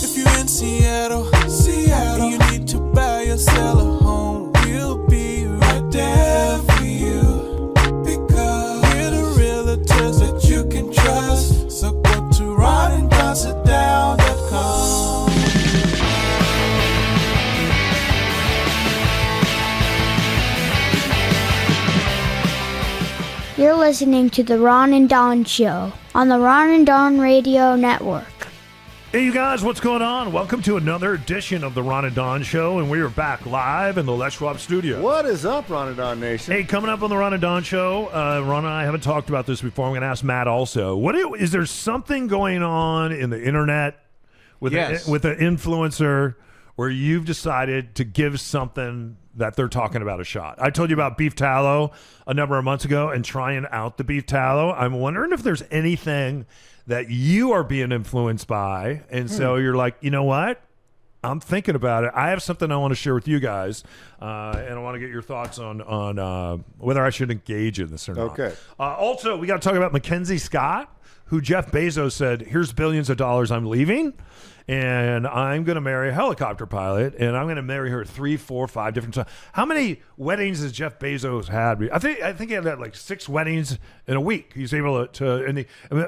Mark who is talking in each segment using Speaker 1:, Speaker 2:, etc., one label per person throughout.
Speaker 1: If you're in Seattle, and you need to buy or sell a home, we'll be right there for you. Because we're the realtors that you can trust. So go to ronanddonsitdown.com.
Speaker 2: You're listening to The Ron and Don Show on the Ron and Don Radio Network.
Speaker 3: Hey, you guys, what's going on? Welcome to another edition of the Ron and Don Show, and we are back live in the Les Schwab studio.
Speaker 4: What is up, Ron and Don Nation?
Speaker 3: Hey, coming up on the Ron and Don Show, Ron and I haven't talked about this before. I'm going to ask Matt also. Is there something going on in the internet with with an influencer where you've decided to give something that they're talking about a shot? I told you about beef tallow a number of months ago and trying out the beef tallow. I'm wondering if there's anything that you are being influenced by, and so you're like, you know what? I'm thinking about it. I have something I want to share with you guys, and I want to get your thoughts on whether I should engage in this or not.
Speaker 4: Okay.
Speaker 3: Also, we got to talk about Mackenzie Scott, who Jeff Bezos said, here's billions of dollars, I'm leaving, and I'm going to marry a helicopter pilot, and I'm going to marry her 3, 4, 5 different times. How many weddings has Jeff Bezos had? I think he had like 6 weddings in a week. He's able to and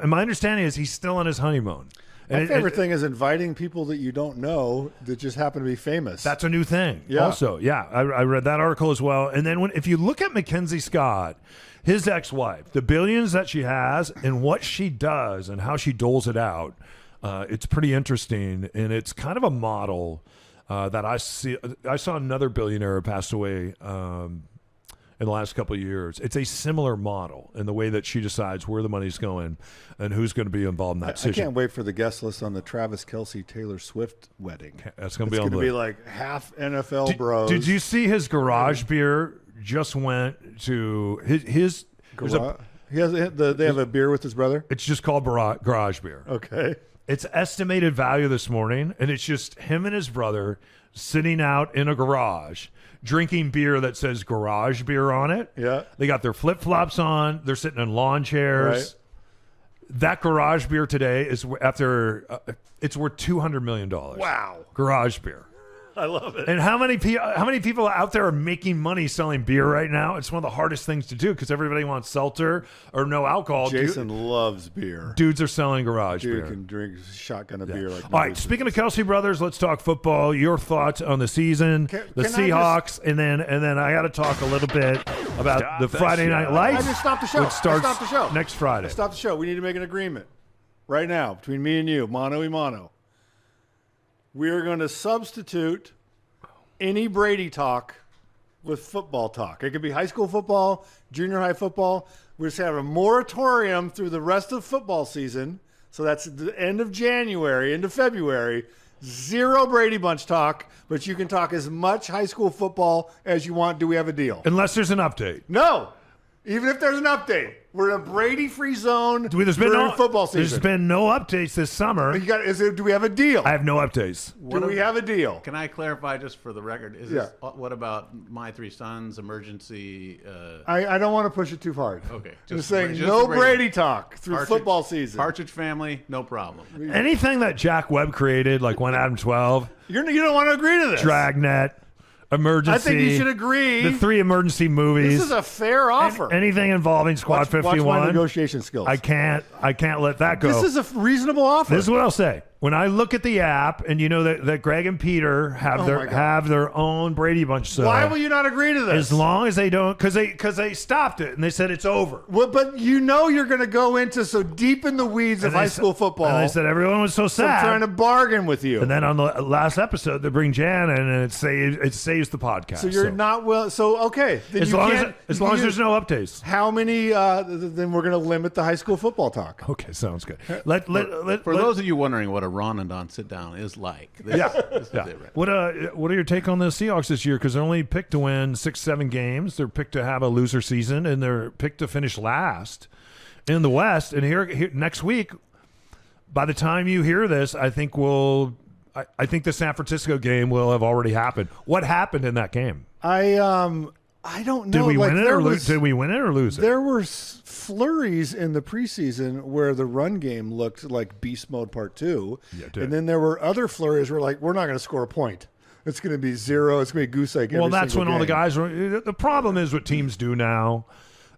Speaker 3: my understanding is he's still on his honeymoon.
Speaker 4: My favorite thing is inviting people that you don't know that just happen to be famous.
Speaker 3: That's a new thing.
Speaker 4: Yeah.
Speaker 3: Also, yeah, I read that article as well. And then if you look at Mackenzie Scott, his ex-wife, the billions that she has and what she does and how she doles it out, it's pretty interesting. And it's kind of a model that I see. I saw another billionaire pass away in the last couple of years. It's a similar model in the way that she decides where the money's going and who's going to be involved in that decision.
Speaker 4: I can't wait for the guest list on the Travis Kelce Taylor Swift wedding.
Speaker 3: That's going to
Speaker 4: It's
Speaker 3: be
Speaker 4: going to be like half NFL bros.
Speaker 3: Did you see his garage beer just went to his
Speaker 4: they have a beer with his brother?
Speaker 3: It's just called garage beer.
Speaker 4: Okay.
Speaker 3: It's estimated value this morning, and it's just him and his brother sitting out in a garage drinking beer that says garage beer on it.
Speaker 4: Yeah.
Speaker 3: They got their flip-flops on. They're sitting in lawn chairs.
Speaker 4: Right.
Speaker 3: That garage beer today is it's worth $200 million.
Speaker 4: Wow.
Speaker 3: Garage beer.
Speaker 4: I love it.
Speaker 3: And how many people out there are making money selling beer right now? It's one of the hardest things to do because everybody wants seltzer or no alcohol.
Speaker 4: Jason loves beer.
Speaker 3: Dudes are selling garage beer.
Speaker 4: Dude can drink shotgun of beer. Like
Speaker 3: all right, speaking of Kelce brothers, let's talk football. Your thoughts on the season, the Seahawks, and then I got to talk a little bit about the Friday Night Lights.
Speaker 4: I just stopped the show.
Speaker 3: Which starts
Speaker 4: stop the show
Speaker 3: next Friday.
Speaker 4: Stop the show. We need to make an agreement right now between me and you, mano y mano. We are going to substitute any Brady talk with football talk. It could be high school football, junior high football. We're just have a moratorium through the rest of football season. So that's the end of January into February. Zero Brady Bunch talk, but you can talk as much high school football as you want. Do we have a deal?
Speaker 3: Unless there's an update.
Speaker 4: No. Even if there's an update. We're in a Brady-free zone
Speaker 3: There's been no
Speaker 4: football season.
Speaker 3: There's been no updates this summer.
Speaker 4: Do we have a deal?
Speaker 3: I have no updates.
Speaker 4: Do we have a deal?
Speaker 5: Can I clarify just for the record? What about My Three Sons, emergency?
Speaker 4: I don't want to push it too hard.
Speaker 5: Okay.
Speaker 4: Just saying no Brady talk through football season.
Speaker 5: Partridge Family, no problem.
Speaker 3: Anything that Jack Webb created, like One Adam 12.
Speaker 4: You don't want to agree to this.
Speaker 3: Dragnet. Emergency.
Speaker 4: I think you should agree.
Speaker 3: The 3 emergency movies.
Speaker 4: This is a fair offer.
Speaker 3: Anything involving Squad 51.
Speaker 4: Watch my negotiation skills.
Speaker 3: I can't let that go.
Speaker 4: This is a reasonable offer.
Speaker 3: This is what I'll say. When I look at the app, and you know that Greg and Peter have their own Brady Bunch. So
Speaker 4: why will you not agree to this?
Speaker 3: As long as they don't, because they stopped it and they said it's over.
Speaker 4: Well, but you're going to go into so deep in the weeds of high school football.
Speaker 3: And they said everyone was so sad.
Speaker 4: I'm trying to bargain with you.
Speaker 3: And then on the last episode, they bring Jan in, and it saves the podcast.
Speaker 4: So you're not well. So okay, then
Speaker 3: as long as there's no updates.
Speaker 4: How many? Then we're going to limit the high school football talk.
Speaker 3: Okay, sounds good.
Speaker 5: For those of you wondering what a Ron and Don sit down is like, this is it right.
Speaker 3: What are your take on the Seahawks this year? Because they're only picked to win 6-7 games. They're picked to have a loser season, and they're picked to finish last in the West. And here next week, by the time you hear this, I think I think the San Francisco game will have already happened. What happened in that game?
Speaker 4: I I don't know.
Speaker 3: Did we
Speaker 4: like,
Speaker 3: win it or lose? Did we win it or lose it?
Speaker 4: There were flurries in the preseason where the run game looked like Beast Mode Part 2.
Speaker 3: Yeah, it did.
Speaker 4: And then there were other flurries where, like, we're not going to score a point. It's going to be 0. It's going to be goose egg.
Speaker 3: Well, that's when all the guys were. The problem is what teams do now,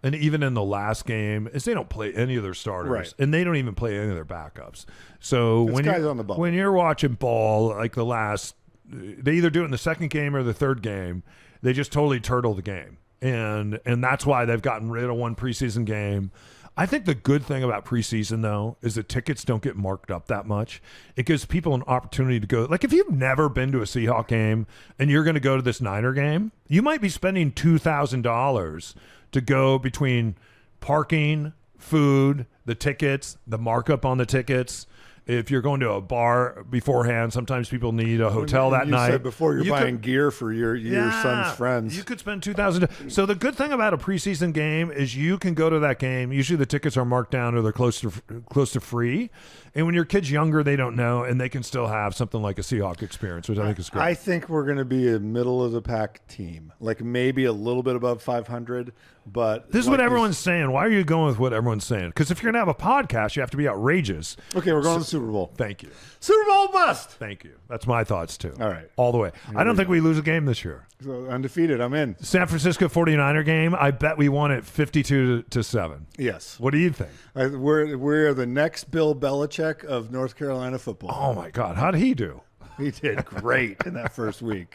Speaker 3: and even in the last game, is they don't play any of their starters,
Speaker 4: Right.
Speaker 3: and they don't even play any of their backups. So when you're watching ball, like the last, they either do it in the second game or the third game. They just totally turtle the game, and that's why they've gotten rid of one preseason game. I think the good thing about preseason, though, is the tickets don't get marked up that much. It gives people an opportunity to go. Like, if you've never been to a Seahawk game and you're going to go to this Niner game, you might be spending $2,000 to go between parking, food, the tickets, the markup on the tickets. If you're going to a bar beforehand, sometimes people need a hotel that night.
Speaker 4: You said before you're buying gear for your son's friends.
Speaker 3: You could spend $2,000. So the good thing about a preseason game is you can go to that game. Usually the tickets are marked down or they're close to free. And when your kid's younger, they don't know, and they can still have something like a Seahawk experience, which I think is great.
Speaker 4: I think we're going to be a middle of the pack team, like maybe a little bit above 500. But
Speaker 3: this is what everyone's saying. Why are you going with what everyone's saying? Because if you're going to have a podcast, you have to be outrageous.
Speaker 4: Okay, we're going to the Super Bowl.
Speaker 3: Thank you.
Speaker 4: Super Bowl bust.
Speaker 3: Thank you. That's my thoughts, too.
Speaker 4: All right.
Speaker 3: All the way. I don't think we lose a game this year.
Speaker 4: So undefeated. I'm in.
Speaker 3: San Francisco 49er game, I bet we won it 52-7.
Speaker 4: Yes.
Speaker 3: What do you think?
Speaker 4: We're the next Bill Belichick of North Carolina football.
Speaker 3: Oh, my God. How'd he do?
Speaker 4: He did great in that first week.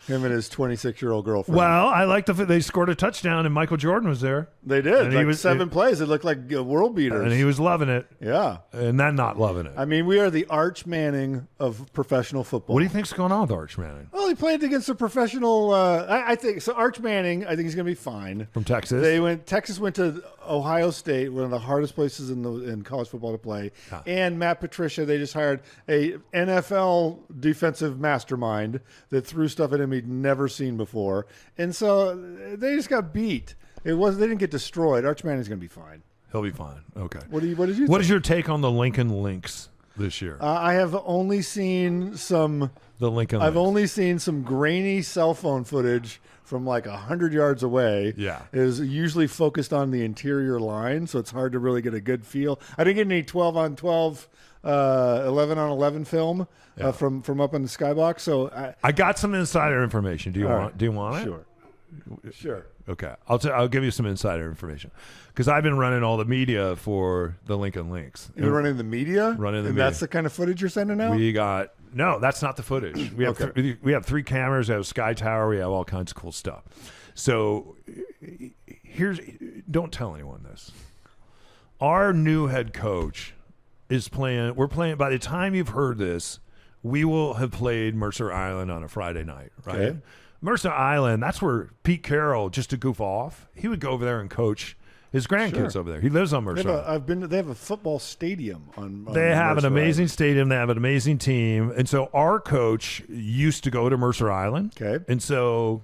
Speaker 4: Him and his 26-year-old girlfriend.
Speaker 3: Well, I like they scored a touchdown and Michael Jordan was there.
Speaker 4: They did.
Speaker 3: And
Speaker 4: like
Speaker 3: he was
Speaker 4: 7 plays. It looked like world beaters.
Speaker 3: And he was loving it.
Speaker 4: Yeah.
Speaker 3: And then not loving it.
Speaker 4: I mean, we are the Arch Manning of professional football.
Speaker 3: What do you think's going on with Arch Manning?
Speaker 4: Well, he played against a professional. I think so. Arch Manning, I think he's going to be fine.
Speaker 3: From Texas.
Speaker 4: Texas went to Ohio State, one of the hardest places in college football to play.
Speaker 3: Huh.
Speaker 4: And Matt Patricia, they just hired a NFL defensive mastermind that threw stuff at him he'd never seen before, and so they just got beat. They didn't get destroyed. Arch Manning's going to be fine.
Speaker 3: He'll be fine. Okay.
Speaker 4: What did you?
Speaker 3: What is your take on the Lincoln Lynx this year?
Speaker 4: I have only seen some.
Speaker 3: The Lincoln.
Speaker 4: I've
Speaker 3: Lynx.
Speaker 4: only seen some grainy cell phone footage from like 100 yards away.
Speaker 3: Yeah.
Speaker 4: It is usually focused on the interior line, so it's hard to really get a good feel. I didn't get any 12-on-12, 11-on-11 film from up in the skybox. So
Speaker 3: I got some insider information. Do you want it?
Speaker 4: Sure.
Speaker 3: Okay. I'll give you some insider information because I've been running all the media for the Lincoln Lynx.
Speaker 4: You're running the media?
Speaker 3: Running the
Speaker 4: and
Speaker 3: media.
Speaker 4: That's the kind of footage you're sending out?
Speaker 3: No, that's not the footage. We have we have 3 cameras. We have a Sky Tower. We have all kinds of cool stuff. So don't tell anyone this. Our new head coach is playing. We're playing. By the time you've heard this, we will have played Mercer Island on a Friday night, right?
Speaker 4: Okay.
Speaker 3: Mercer Island, that's where Pete Carroll, just to goof off, he would go over there and coach his grandkids over there. He lives on Mercer Island.
Speaker 4: They have a football stadium on
Speaker 3: They have
Speaker 4: Mercer
Speaker 3: an amazing
Speaker 4: Island.
Speaker 3: stadium. They have an amazing team. And so our coach used to go to Mercer Island.
Speaker 4: Okay.
Speaker 3: And so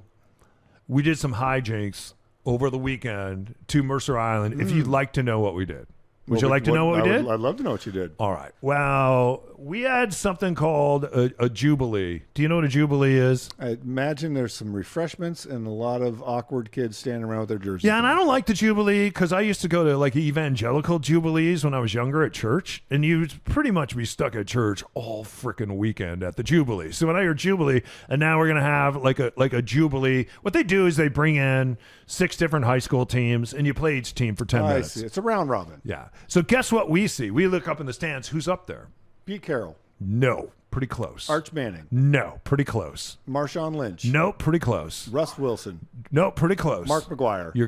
Speaker 3: we did some hijinks over the weekend to Mercer Island. If you'd like to know what we did. Would you like to know what we did?
Speaker 4: I'd love to know what you did.
Speaker 3: All right. Well, we had something called a Jubilee. Do you know what a Jubilee is?
Speaker 4: I imagine there's some refreshments and a lot of awkward kids standing around with their jerseys.
Speaker 3: Yeah, and I don't like the Jubilee because I used to go to like evangelical Jubilees when I was younger at church, and you'd pretty much be stuck at church all freaking weekend at the Jubilee. So when I hear Jubilee, and now we're gonna have like a Jubilee. What they do is they bring in 6 different high school teams, and you play each team for 10
Speaker 4: I
Speaker 3: minutes.
Speaker 4: see. It's a round robin.
Speaker 3: Yeah. So guess what we see? We look up in the stands. Who's up there?
Speaker 4: Pete Carroll,
Speaker 3: No, pretty close.
Speaker 4: Arch Manning,
Speaker 3: No, pretty close.
Speaker 4: Marshawn Lynch,
Speaker 3: No, pretty close.
Speaker 4: Russ Wilson,
Speaker 3: No, pretty close.
Speaker 4: Mark McGuire.
Speaker 3: You're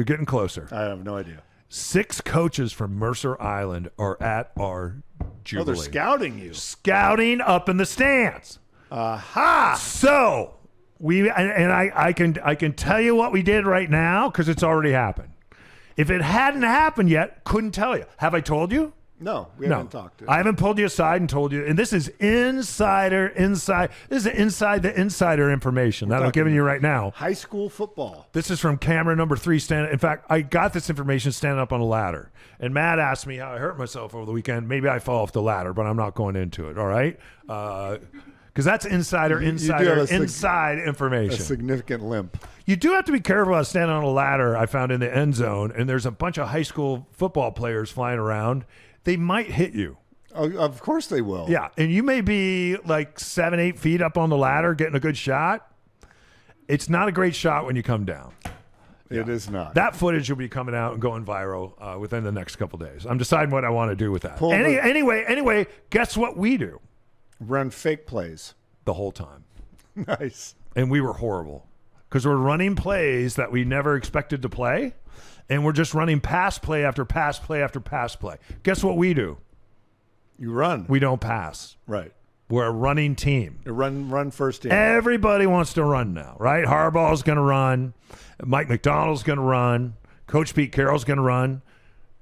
Speaker 3: getting closer.
Speaker 4: I have no idea.
Speaker 3: 6 coaches from Mercer Island are at our Jubilee.
Speaker 4: Oh, they're scouting you.
Speaker 3: Scouting up in the stands.
Speaker 4: Aha!
Speaker 3: So I can tell you what we did right now because it's already happened. If it hadn't happened yet, couldn't tell you. Have I told you?
Speaker 4: No, we haven't talked.
Speaker 3: I haven't pulled you aside and told you. And this is inside. This is inside the insider information that I'm giving you right now.
Speaker 4: High school football.
Speaker 3: This is from camera number 3 standing. In fact, I got this information standing up on a ladder. And Matt asked me how I hurt myself over the weekend. Maybe I fell off the ladder, but I'm not going into it. All right. Because that's inside
Speaker 4: a
Speaker 3: information.
Speaker 4: significant limp.
Speaker 3: You do have to be careful about standing on a ladder I found in the end zone, and there's a bunch of high school football players flying around. They might hit you.
Speaker 4: Oh, of course they will.
Speaker 3: Yeah, and you may be like 7-8 feet up on the ladder getting a good shot. It's not a great shot when you come down.
Speaker 4: It is not.
Speaker 3: That footage will be coming out and going viral within the next couple days. I'm deciding what I want to do with that. Anyway, guess what we do?
Speaker 4: Run fake plays.
Speaker 3: The whole time.
Speaker 4: Nice.
Speaker 3: And we were horrible because we're running plays that we never expected to play, and we're just running pass play after pass play after pass play. Guess what we do?
Speaker 4: You run.
Speaker 3: We don't pass.
Speaker 4: Right.
Speaker 3: We're a running team.
Speaker 4: You run first team.
Speaker 3: Everybody wants to run now, right? Harbaugh's going to run. Mike McDonald's going to run. Coach Pete Carroll's going to run.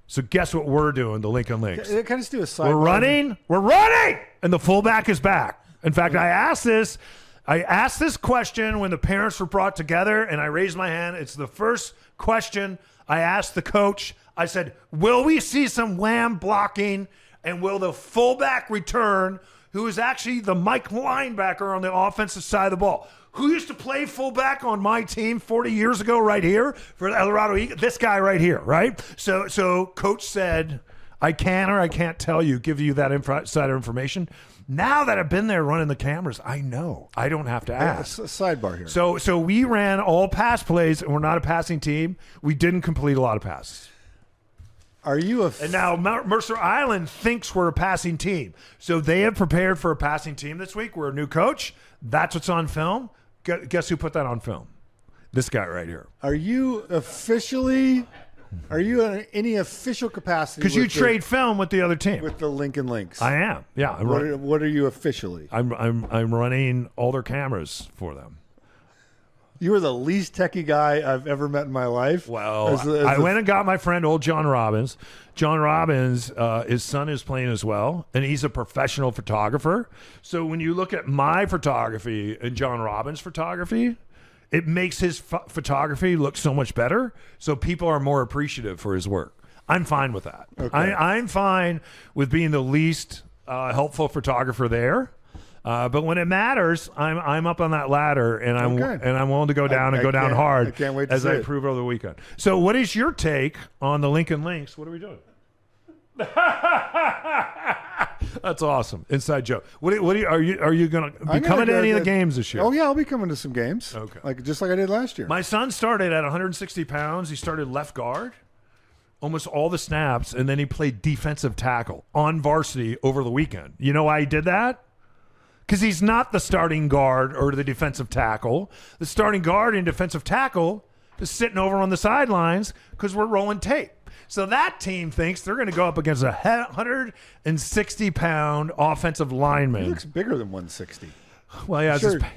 Speaker 3: So guess what we're doing, the Lincoln Lynx?
Speaker 4: Can I just do a side?
Speaker 3: We're running, and the fullback is back. In fact, I asked this question when the parents were brought together, and I raised my hand. It's the first question I asked the coach. I said, will we see some wham blocking, and will the fullback return, who is actually the Mike linebacker on the offensive side of the ball? Who used to play fullback on my team 40 years ago right here for the Colorado Eagles? This guy right here, right? So coach said, I can or I can't tell you, give you that insider information. Now that I've been there running the cameras, I know. I don't have to ask.
Speaker 4: Sidebar here.
Speaker 3: So we ran all pass plays, and we're not a passing team. We didn't complete a lot of passes.
Speaker 4: Are you
Speaker 3: And now Mercer Island thinks we're a passing team. So they have prepared for a passing team this week. We're a new coach. That's what's on film. Guess who put that on film? This guy right here.
Speaker 4: Are you in any official capacity?
Speaker 3: Because you trade film with the other team.
Speaker 4: With the Lincoln Lynx.
Speaker 3: I am. Yeah.
Speaker 4: What are you officially?
Speaker 3: I'm running all their cameras for them.
Speaker 4: You are the least techie guy I've ever met in my life.
Speaker 3: Well, I went and got my friend, old John Robbins. John Robbins, his son is playing as well, and he's a professional photographer. So when you look at my photography and John Robbins' photography, it makes his photography look so much better. So people are more appreciative for his work. I'm fine with that. Okay. I'm fine with being the least helpful photographer there. But when it matters, I'm up on that ladder, and I'm willing to go down hard.
Speaker 4: I can't wait to
Speaker 3: as
Speaker 4: see
Speaker 3: I
Speaker 4: it.
Speaker 3: prove over the weekend. So, what is your take on the Lincoln Lynx? What are we doing? That's awesome. Inside joke. Are you going to be coming to any of the games this year?
Speaker 4: Oh yeah, I'll be coming to some games.
Speaker 3: Okay,
Speaker 4: just like I did last year.
Speaker 3: My son started at 160 pounds. He started left guard, almost all the snaps, and then he played defensive tackle on varsity over the weekend. You know why he did that? Because he's not the starting guard or the defensive tackle. The starting guard and defensive tackle is sitting over on the sidelines because we're rolling tape. So that team thinks they're going to go up against a 160-pound offensive lineman.
Speaker 4: He looks bigger than 160.
Speaker 3: Well, he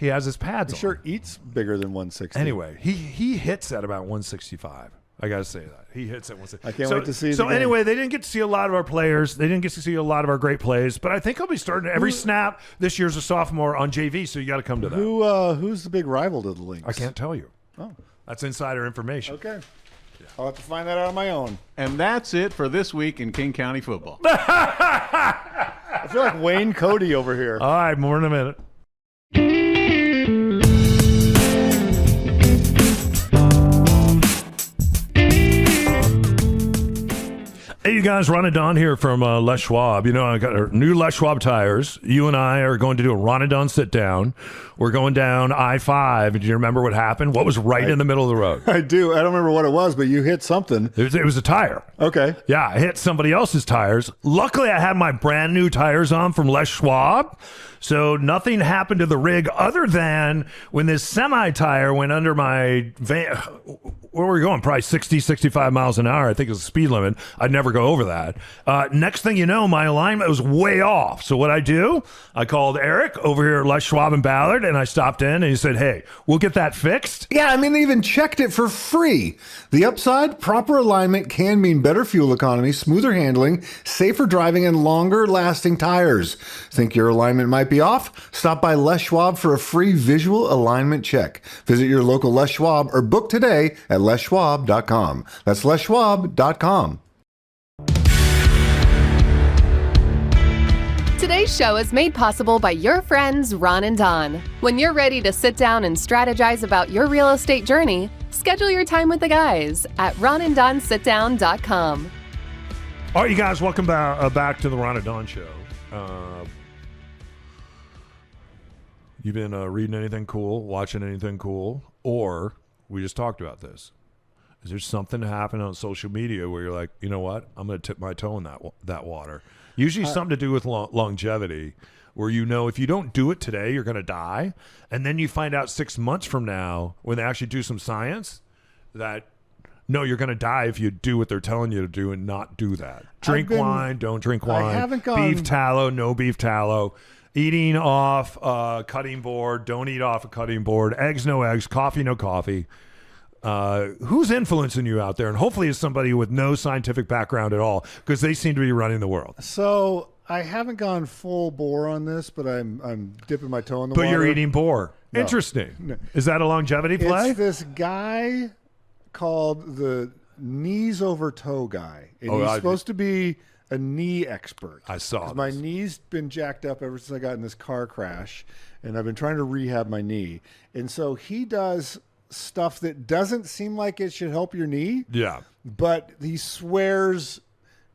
Speaker 3: has his pads on.
Speaker 4: He sure eats bigger than 160.
Speaker 3: Anyway, he hits at about 165. I got to say that. He hits at 160.
Speaker 4: I can't wait to see it.
Speaker 3: So anyway, they didn't get to see a lot of our players. They didn't get to see a lot of our great plays. But I think I'll be starting every snap this year's a sophomore on JV, so you got to come to that.
Speaker 4: Who's the big rival to the Lynx?
Speaker 3: I can't tell you.
Speaker 4: Oh.
Speaker 3: That's insider information.
Speaker 4: Okay. Yeah. I'll have to find that out on my own.
Speaker 5: And that's it for this week in King County football.
Speaker 4: I feel like Wayne Cody over here.
Speaker 3: All right, more in a minute. Hey, you guys, Ron and Don here from Les Schwab. You know, I got our new Les Schwab tires. You and I are going to do a Ron and Don sit down. We're going down I-5. Do you remember what happened? What was in the middle of the road?
Speaker 4: I do. I don't remember what it was, but you hit something.
Speaker 3: It was a tire.
Speaker 4: Okay.
Speaker 3: Yeah, I hit somebody else's tires. Luckily, I had my brand new tires on from Les Schwab. So nothing happened to the rig other than when this semi-tire went under my van. Where were we going? Probably 60, 65 miles an hour. I think it was the speed limit. I'd never go over that. Next thing you know, my alignment was way off. So what I do, I called Eric over here at Les Schwab and Ballard, and I stopped in, and he said, hey, we'll get that fixed.
Speaker 6: Yeah, I mean, they even checked it for free. The upside, proper alignment can mean better fuel economy, smoother handling, safer driving, and longer lasting tires. Think your alignment might be off? Stop by Les Schwab for a free visual alignment check. Visit your local Les Schwab or book today at leschwab.com. That's leschwab.com.
Speaker 7: Today's show is made possible by your friends Ron and Don. When you're ready to sit down and strategize about your real estate journey, schedule your time with the guys at ronanddonsitdown.com.
Speaker 3: All right, you guys, welcome back to the Ron and Don Show. You been reading anything cool, watching anything cool, or we just talked about this? Is there something happening on social media where you're like, you know what, I'm going to tip my toe in that water? Usually something to do with longevity, where you know if you don't do it today, you're going to die. And then you find out 6 months from now, when they actually do some science, that no, you're going to die if you do what they're telling you to do and not do that. Drink wine, don't drink wine.
Speaker 4: I haven't gone...
Speaker 3: Beef tallow, no beef tallow. Eating off a cutting board, don't eat off a cutting board. Eggs, no eggs. Coffee, no coffee. Who's influencing you out there? And hopefully it's somebody with no scientific background at all, because they seem to be running the world.
Speaker 4: So I haven't gone full bore on this, but I'm dipping my toe in the water.
Speaker 3: But you're eating boar.
Speaker 4: No.
Speaker 3: Interesting.
Speaker 4: No.
Speaker 3: Is that a longevity play?
Speaker 4: It's this guy called the knees over toe guy. And he's supposed to be a knee expert.
Speaker 3: I saw this.
Speaker 4: My knee's been jacked up ever since I got in this car crash, and I've been trying to rehab my knee. And so he does stuff that doesn't seem like it should help your knee.
Speaker 3: Yeah.
Speaker 4: But he swears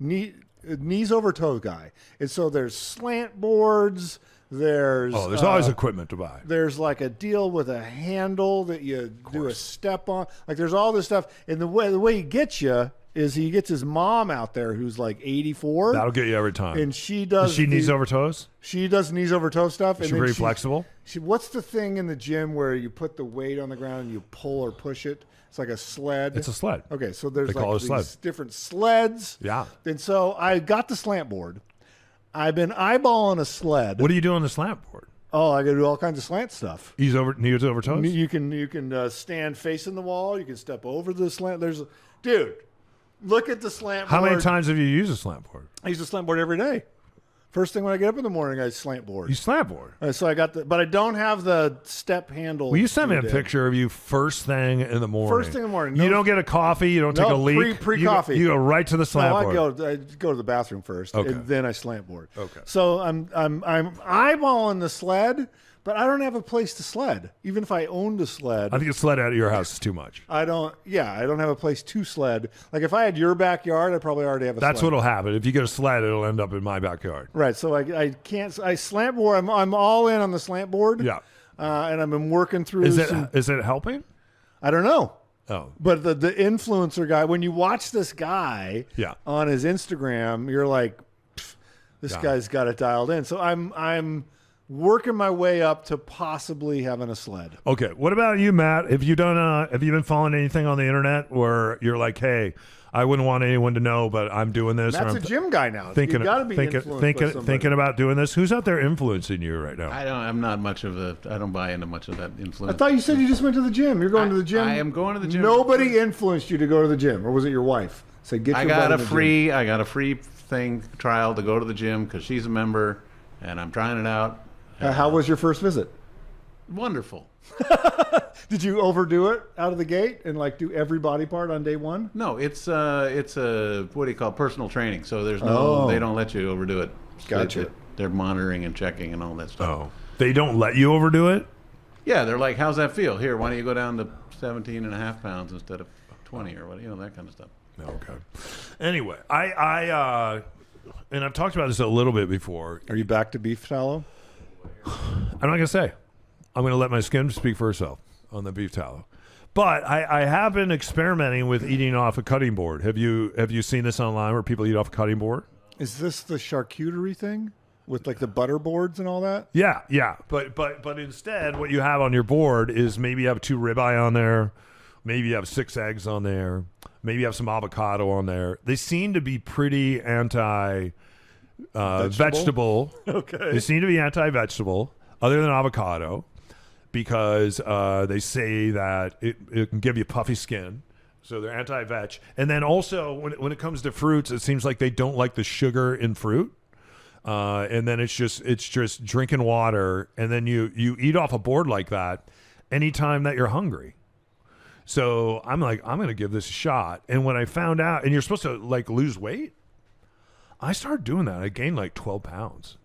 Speaker 4: knees over toe guy. And so there's slant boards. There's
Speaker 3: always equipment to buy.
Speaker 4: There's like a deal with a handle that you do a step on. Like there's all this stuff. And the way he gets you is he gets his mom out there who's like 84.
Speaker 3: That'll get you every time.
Speaker 4: And she does.
Speaker 3: Is she knees over toes?
Speaker 4: She does knees over toe stuff.
Speaker 3: Is she pretty flexible?
Speaker 4: What's the thing in the gym where you put the weight on the ground and you pull or push it? It's like a sled.
Speaker 3: It's a sled.
Speaker 4: Okay, so there's
Speaker 3: They call
Speaker 4: like
Speaker 3: it a
Speaker 4: these
Speaker 3: sled.
Speaker 4: different sleds.
Speaker 3: Yeah.
Speaker 4: And so I got the slant board. I've been eyeballing a sled.
Speaker 3: What do you do on the slant board?
Speaker 4: Oh, I got to do all kinds of slant stuff.
Speaker 3: Knees over toes?
Speaker 4: You can stand facing the wall. You can step over the slant. Dude, look at the slant board.
Speaker 3: How many times have you used a slant board?
Speaker 4: I use a slant board every day. First thing when I get up in the morning, I slant board.
Speaker 3: You slant board?
Speaker 4: So I got but I don't have the step handle.
Speaker 3: Will you send me a picture of you first thing in the morning?
Speaker 4: First thing in the morning.
Speaker 3: You don't get a coffee. You don't take a leak.
Speaker 4: Pre-coffee.
Speaker 3: You go right to the slant board.
Speaker 4: I go to the bathroom first,
Speaker 3: Okay.
Speaker 4: and then I slant board.
Speaker 3: Okay.
Speaker 4: So I'm eyeballing the sled, but I don't have a place to sled. Even if I owned a sled,
Speaker 3: I think a sled out of your house is too much.
Speaker 4: I don't have a place to sled. Like if I had your backyard, I'd probably already have a
Speaker 3: That's
Speaker 4: sled.
Speaker 3: what'll happen. If you get a sled, it'll end up in my backyard.
Speaker 4: Right. So I can't. I slant board. I'm all in on the slant board.
Speaker 3: Yeah.
Speaker 4: And I've been working through.
Speaker 3: Is it helping?
Speaker 4: I don't know.
Speaker 3: Oh.
Speaker 4: But the influencer guy, when you watch this guy on his Instagram, you're like, this guy's got it dialed in. So I'm working my way up to possibly having a sled.
Speaker 3: Okay. What about you, Matt? Have you been following anything on the internet where you're like, hey, I wouldn't want anyone to know, but I'm doing this.
Speaker 4: That's a gym guy now. You've got to be
Speaker 3: thinking about doing this. Who's out there influencing you right now?
Speaker 5: I'm not much of I don't buy into much of that influence.
Speaker 4: I thought you said you just went to the gym. You're going to the gym.
Speaker 5: I am going to the gym.
Speaker 4: Nobody influenced you to go to the gym, or was it your wife? Say, get.
Speaker 5: I got a free trial to go to the gym because she's a member, and I'm trying it out.
Speaker 4: How was your first visit?
Speaker 5: Wonderful.
Speaker 4: Did you overdo it out of the gate and like do every body part on day one?
Speaker 5: No, it's a what do you call personal training. So there's no they don't let you overdo it.
Speaker 4: Gotcha.
Speaker 5: They're monitoring and checking and all that stuff.
Speaker 3: Oh, they don't let you overdo it?
Speaker 5: Yeah, they're like, how's that feel? Here, why don't you go down to 17.5 pounds instead of 20 or what? that kind of stuff.
Speaker 3: Okay. Anyway, I and I've talked about this a little bit before.
Speaker 4: Are you back to beef tallow?
Speaker 3: I'm not gonna say. I'm gonna let my skin speak for itself on the beef tallow. But I have been experimenting with eating off a cutting board. Have you seen this online where people eat off a cutting board?
Speaker 4: Is this the charcuterie thing with like the butter boards and all that?
Speaker 3: Yeah. But instead, what you have on your board is maybe you have 2 ribeye on there, maybe you have 6 eggs on there, maybe you have some avocado on there. They seem to be pretty vegetable.
Speaker 4: Okay.
Speaker 3: They seem to be anti-vegetable, other than avocado, because they say that it can give you puffy skin. So they're anti-veg. And then also, when it comes to fruits, it seems like they don't like the sugar in fruit. And then it's just drinking water, and then you eat off a board like that anytime that you're hungry. So I'm like, I'm going to give this a shot. And when I found out, and you're supposed to like lose weight, I started doing that. I gained like 12 pounds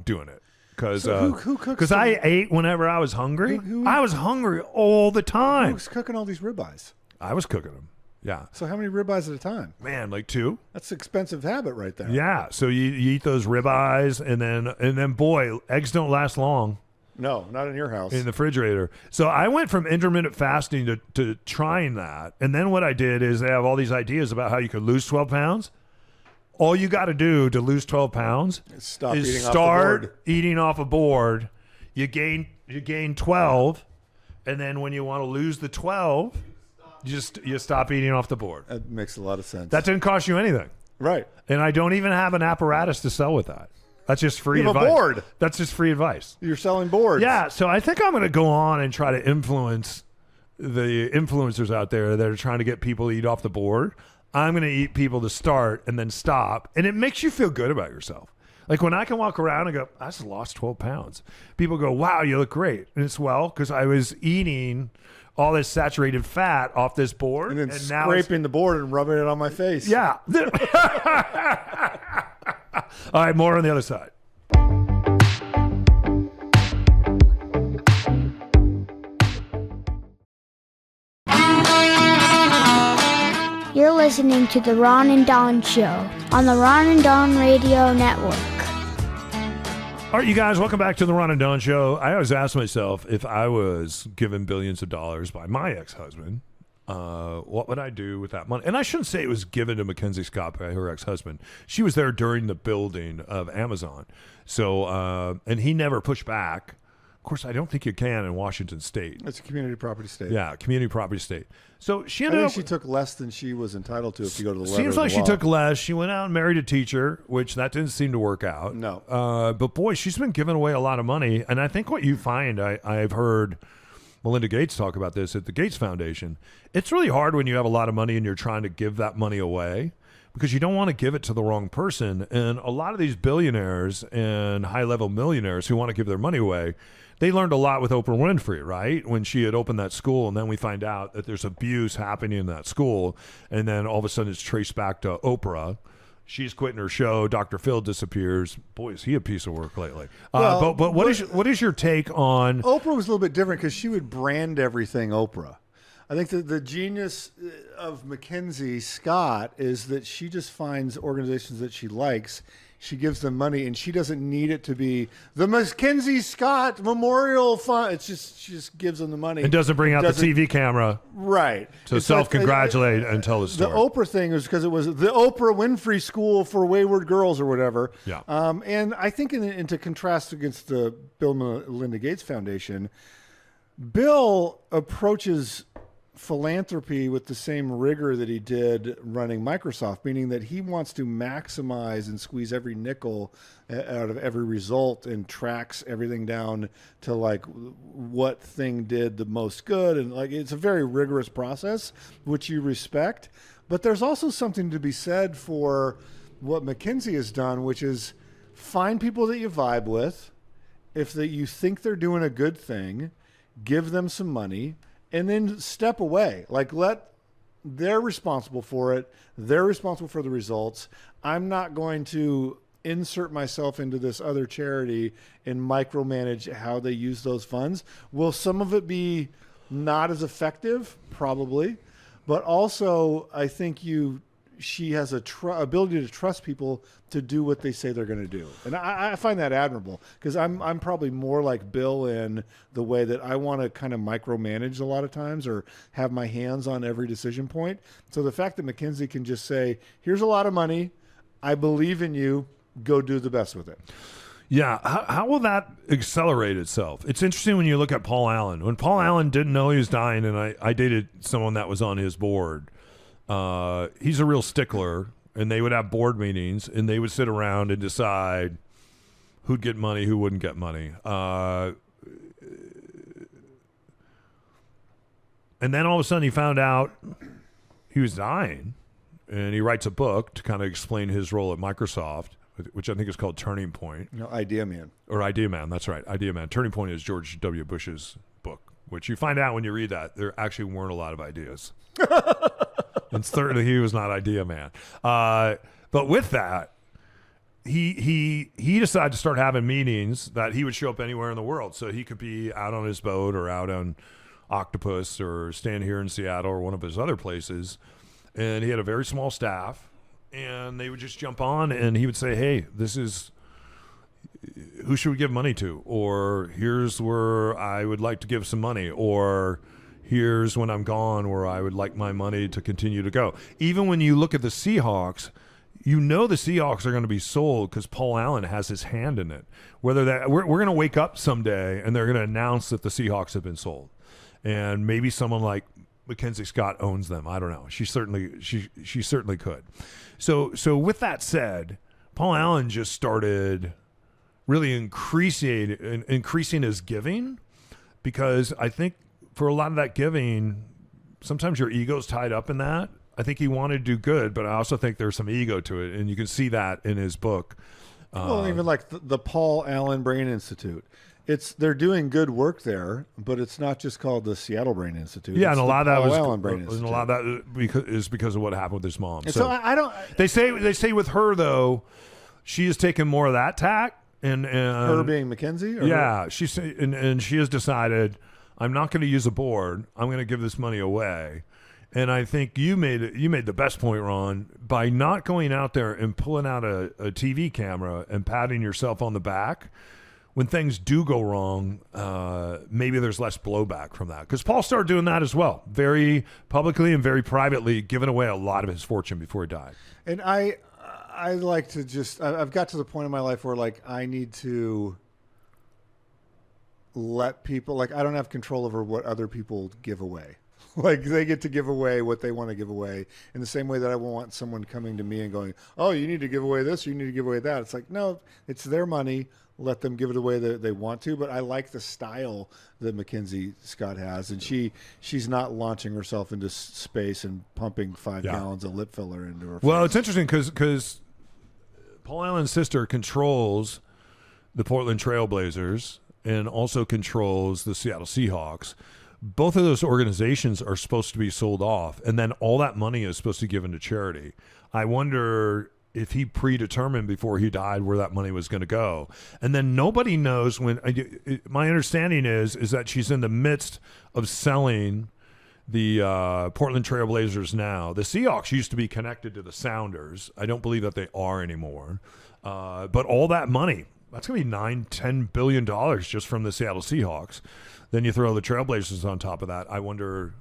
Speaker 3: doing it. Because
Speaker 4: So who cooks
Speaker 3: I ate whenever I was hungry. I was hungry all the time.
Speaker 4: Who's cooking all these ribeyes?
Speaker 3: I was cooking them. Yeah.
Speaker 4: So how many ribeyes at a time?
Speaker 3: Man, like 2.
Speaker 4: That's an expensive habit right there.
Speaker 3: Yeah. So you eat those ribeyes, and then boy, eggs don't last long
Speaker 4: No, not in your house.
Speaker 3: in the refrigerator. So I went from intermittent fasting to trying that. And then what I did is they have all these ideas about how you could lose 12 pounds. All you got to do to lose 12 pounds
Speaker 4: Stop
Speaker 3: is
Speaker 4: eating off the
Speaker 3: start
Speaker 4: board.
Speaker 3: eating off a board. You gain 12, and then when you want to lose the 12, you stop eating off the board.
Speaker 4: That makes a lot of sense.
Speaker 3: That didn't cost you anything.
Speaker 4: right.
Speaker 3: And I don't even have an apparatus to sell with that. That's just free
Speaker 4: You have a
Speaker 3: advice.
Speaker 4: board.
Speaker 3: That's just free advice.
Speaker 4: You're selling boards.
Speaker 3: Yeah, so I think I'm going to go on and try to influence the influencers out there that are trying to get people to eat off the board. I'm going to eat people to start and then stop. And it makes you feel good about yourself. Like when I can walk around and go, I just lost 12 pounds. People go, wow, you look great. And it's because I was eating all this saturated fat off this board.
Speaker 4: And then
Speaker 3: now
Speaker 4: scraping the board and rubbing it on my face.
Speaker 3: yeah. All right, more on the other side.
Speaker 2: You're listening to the Ron and Don Show on the Ron and Don Radio Network.
Speaker 3: All right, you guys, welcome back to the Ron and Don Show. I always ask myself, if I was given billions of dollars by my ex-husband, what would I do with that money? And I shouldn't say it was given to Mackenzie Scott by her ex-husband. She was there during the building of Amazon. So, and he never pushed back. Of course, I don't think you can in Washington State.
Speaker 4: It's a community property state.
Speaker 3: Yeah, community property state. So she
Speaker 4: I
Speaker 3: ended
Speaker 4: think
Speaker 3: up...
Speaker 4: she took less than she was entitled to if you go to the letter
Speaker 3: Seems
Speaker 4: of the
Speaker 3: like she
Speaker 4: law.
Speaker 3: took less. She went out and married a teacher, which that didn't seem to work out.
Speaker 4: No.
Speaker 3: But boy, she's been giving away a lot of money. And I think what you find, I've heard Melinda Gates talk about this at the Gates Foundation. It's really hard when you have a lot of money and you're trying to give that money away because you don't want to give it to the wrong person. And a lot of these billionaires and high-level millionaires who want to give their money away, they learned a lot with Oprah Winfrey, right? When she had opened that school, and then we find out that there's abuse happening in that school, and then all of a sudden it's traced back to Oprah. She's quitting her show. Dr. Phil disappears. Boy, is he a piece of work lately.
Speaker 4: Well,
Speaker 3: but what is your take on...
Speaker 4: Oprah was a little bit different because she would brand everything Oprah. I think that the genius of Mackenzie Scott is that she just finds organizations that she likes. She gives them money, and she doesn't need it to be the Mackenzie Scott Memorial Fund. It's just she just gives them the money.
Speaker 3: And doesn't bring out the TV camera
Speaker 4: right
Speaker 3: to self-congratulate and tell the story.
Speaker 4: The Oprah thing was because it was the Oprah Winfrey School for Wayward Girls or whatever.
Speaker 3: Yeah.
Speaker 4: And I think to contrast against the Bill and Melinda Gates Foundation, Bill approaches philanthropy with the same rigor that he did running Microsoft, meaning that he wants to maximize and squeeze every nickel out of every result and tracks everything down to like what thing did the most good. And like, it's a very rigorous process, which you respect. But there's also something to be said for what Mackenzie has done, which is find people that you vibe with. If you think they're doing a good thing, give them some money. And then step away. Like they're responsible for it. They're responsible for the results. I'm not going to insert myself into this other charity and micromanage how they use those funds. Will some of it be not as effective? Probably. But also, I think she has a ability to trust people to do what they say they're going to do. And I find that admirable because I'm probably more like Bill in the way that I want to kind of micromanage a lot of times or have my hands on every decision point. So the fact that Mackenzie can just say, here's a lot of money. I believe in you. Go do the best with it.
Speaker 3: Yeah. How will that accelerate itself? It's interesting when you look at Paul Allen. When Paul Allen didn't know he was dying, and I dated someone that was on his board, he's a real stickler, and they would have board meetings, and they would sit around and decide who'd get money, who wouldn't get money. And then all of a sudden he found out he was dying, and he writes a book to kind of explain his role at Microsoft, which I think is called Turning Point.
Speaker 4: No, Idea Man.
Speaker 3: Or Idea Man, that's right, Idea Man. Turning Point is George W. Bush's book, which you find out when you read that there actually weren't a lot of ideas. And certainly he was not Idea Man. But with that, he decided to start having meetings that he would show up anywhere in the world. So he could be out on his boat or out on Octopus or staying here in Seattle or one of his other places. And he had a very small staff, and they would just jump on, and he would say, hey, who should we give money to? Or here's where I would like to give some money. Or here's when I'm gone where I would like my money to continue to go. Even when you look at the Seahawks, you know the Seahawks are going to be sold because Paul Allen has his hand in it. Whether that we're going to wake up someday and they're going to announce that the Seahawks have been sold. And maybe someone like Mackenzie Scott owns them. I don't know. She certainly could. So with that said, Paul Allen just started really increasing his giving, because I think for a lot of that giving, sometimes your ego's tied up in that. I think he wanted to do good, but I also think there's some ego to it, and you can see that in his book.
Speaker 4: Well, even like the Paul Allen Brain Institute. They're doing good work there, but it's not just called the Seattle Brain Institute.
Speaker 3: Yeah,
Speaker 4: it's
Speaker 3: and a lot of that
Speaker 4: was
Speaker 3: and a lot of that is because of what happened with his mom.
Speaker 4: And so I don't.
Speaker 3: They say with her though, she has taken more of that tack, and
Speaker 4: her being Mackenzie.
Speaker 3: Yeah, she has decided, I'm not going to use a board. I'm going to give this money away. And I think you made the best point, Ron, by not going out there and pulling out a TV camera and patting yourself on the back. When things do go wrong, maybe there's less blowback from that. Because Paul started doing that as well, very publicly and very privately, giving away a lot of his fortune before he died.
Speaker 4: And I like to I've got to the point in my life where like I need to let people, like I don't have control over what other people give away. Like they get to give away what they want to give away in the same way that I won't want someone coming to me and going, oh, you need to give away this, you need to give away that. It's like, no, it's their money. Let them give it away that they want to. But I like the style that Mackenzie Scott has. And she's not launching herself into space and pumping 5 gallons of lip filler into her face.
Speaker 3: Well, it's interesting because Paul Allen's sister controls the Portland Trailblazers and also controls the Seattle Seahawks. Both of those organizations are supposed to be sold off, and then all that money is supposed to be given to charity. I wonder if he predetermined before he died where that money was going to go. And then nobody knows when. My understanding is that she's in the midst of selling the Portland Trailblazers now. The Seahawks used to be connected to the Sounders. I don't believe that they are anymore. But all that money, that's going to be $9-10 billion just from the Seattle Seahawks. Then you throw the Trailblazers on top of that. I wonder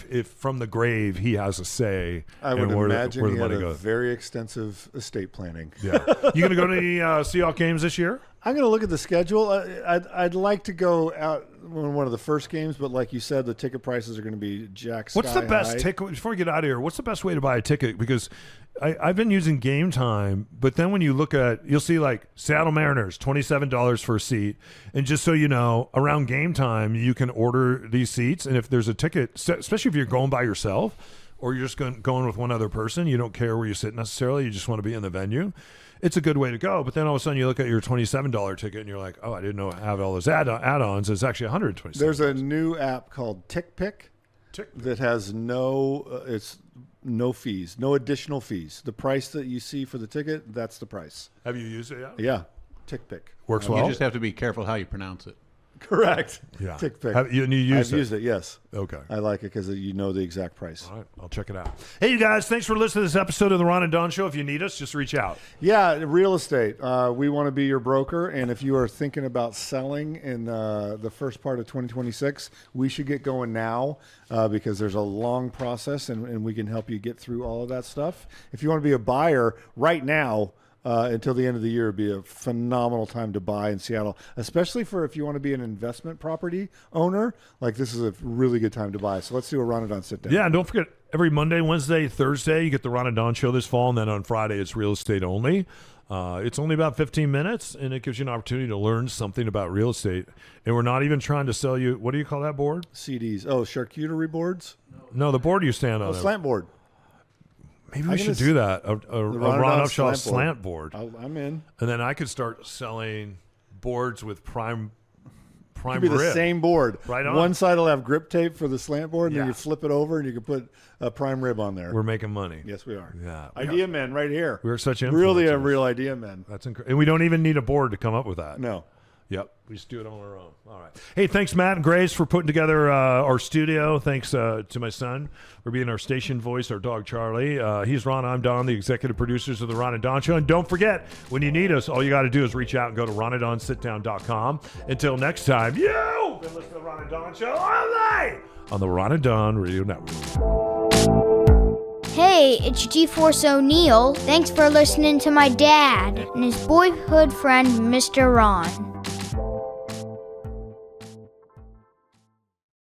Speaker 3: if from the grave he has a say.
Speaker 4: I would imagine
Speaker 3: where the
Speaker 4: he
Speaker 3: money
Speaker 4: had a
Speaker 3: goes.
Speaker 4: very extensive estate planning.
Speaker 3: Yeah, you going to go to any Seahawks games this year?
Speaker 4: I'm going to look at the schedule. I'd like to go out in one of the first games, but like you said, the ticket prices are going to be jack sky
Speaker 3: What's the best
Speaker 4: high.
Speaker 3: ticket? Before we get out of here, what's the best way to buy a ticket? Because I've been using Game Time, but then when you look at, you'll see like Seattle Mariners, $27 for a seat. And just so you know, around game time, you can order these seats. And if there's a ticket, especially if you're going by yourself or you're just going with one other person, you don't care where you sit necessarily. You just want to be in the venue. It's a good way to go. But then all of a sudden you look at your $27 ticket and you're like, oh, I didn't know I have all those add-ons. It's actually $127.
Speaker 4: There's a new app called TickPick that has no fees, no additional fees. The price that you see for the ticket, that's the price.
Speaker 3: Have you used it yet?
Speaker 4: Yeah, TickPick.
Speaker 3: Works well?
Speaker 5: You just have to be careful how you pronounce it.
Speaker 4: Correct.
Speaker 3: Yeah.
Speaker 4: TickPick.
Speaker 3: I've
Speaker 4: used it, yes.
Speaker 3: Okay.
Speaker 4: I like it because you know the exact price.
Speaker 3: All right, I'll check it out. Hey, you guys, thanks for listening to this episode of the Ron and Don Show. If you need us, just reach out.
Speaker 4: Yeah, real estate. We want to be your broker, and if you are thinking about selling in the first part of 2026, we should get going now because there's a long process, and we can help you get through all of that stuff. If you want to be a buyer right now, until the end of the year would be a phenomenal time to buy in Seattle, especially for if you want to be an investment property owner. Like this is a really good time to buy. So let's do a Ron and Don sit down.
Speaker 3: Yeah, and don't forget, every Monday, Wednesday, Thursday, you get the Ron and Don Show this fall, and then on Friday, it's real estate only. It's only about 15 minutes, and it gives you an opportunity to learn something about real estate. And we're not even trying to sell you, what do you call that board?
Speaker 4: CDs. Oh, charcuterie boards?
Speaker 3: No, the board you stand on.
Speaker 4: Slant board.
Speaker 3: Maybe we should do that. A Ron Upshaw slant board.
Speaker 4: I'm in.
Speaker 3: And then I could start selling boards with prime prime
Speaker 4: It could be the
Speaker 3: rib.
Speaker 4: same board.
Speaker 3: Right on.
Speaker 4: One side will have grip tape for the slant board, and then
Speaker 3: Yeah.
Speaker 4: you flip it over, and you can put a prime rib on there.
Speaker 3: We're making money.
Speaker 4: Yes, we are.
Speaker 3: Yeah.
Speaker 4: Idea men right here.
Speaker 3: We're such
Speaker 4: Really a
Speaker 3: influencers.
Speaker 4: real idea men.
Speaker 3: That's incredible. And we don't even need a board to come up with that.
Speaker 4: No.
Speaker 3: Yep. We just do it on our own. All right. Hey, thanks, Matt and Grace, for putting together our studio. Thanks to my son for being our station voice, our dog, Charlie. He's Ron. I'm Don, the executive producers of the Ron and Don Show. And don't forget, when you need us, all you got to do is reach out and go to ronanddonsitdown.com. Until next time, you've been listening to the Ron and Don Show only on the Ron and Don Radio Network.
Speaker 2: Hey, it's G-Force O'Neill. Thanks for listening to my dad and his boyhood friend, Mr. Ron.